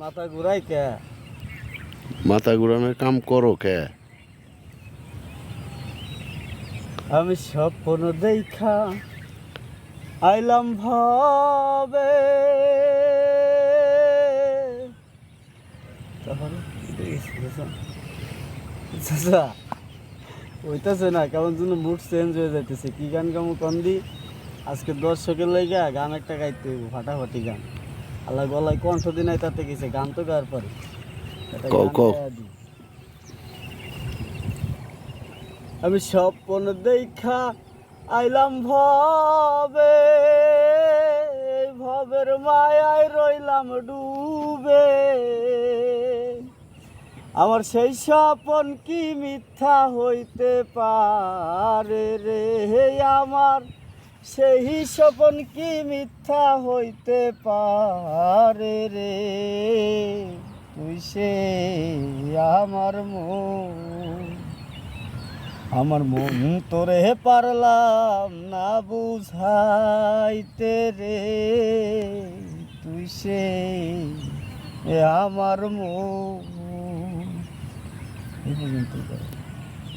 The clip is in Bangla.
মাথা ঘুরাই কে? মাথা ঘুরানোর কাম করো কে? আমি স্বপ্ন দেখা আইলাম ভাবে, তাহলে ওইটাছে না, কেমন যেন মুড চেঞ্জ হয়ে যাইতেছে। কি গান গামু কন্দি আজকে দর্শকের লাইগা গান একটা গাইতে হইব, ফাটাফাটি গান। আল্লাহ গলায় কণ্ঠ দিনাই তাতে গেছে, গান তো গাওয়ার পরে একটা কও গান কও। গাইয়া দিই। আমি স্বপ্ন দেখা আইলাম ভবে, ভবের মায়ায় রইলাম ডুবে। আমার সেই স্বপন কি মিথ্যা হইতে পারে রে? আমার সেই স্বপন কি মিথ্যা হইতে পারে রে? তুই সে আমার মন তোরে পারলাম না বুঝাইতে রে। তুই সে আমার মন। এই পর্যন্ত।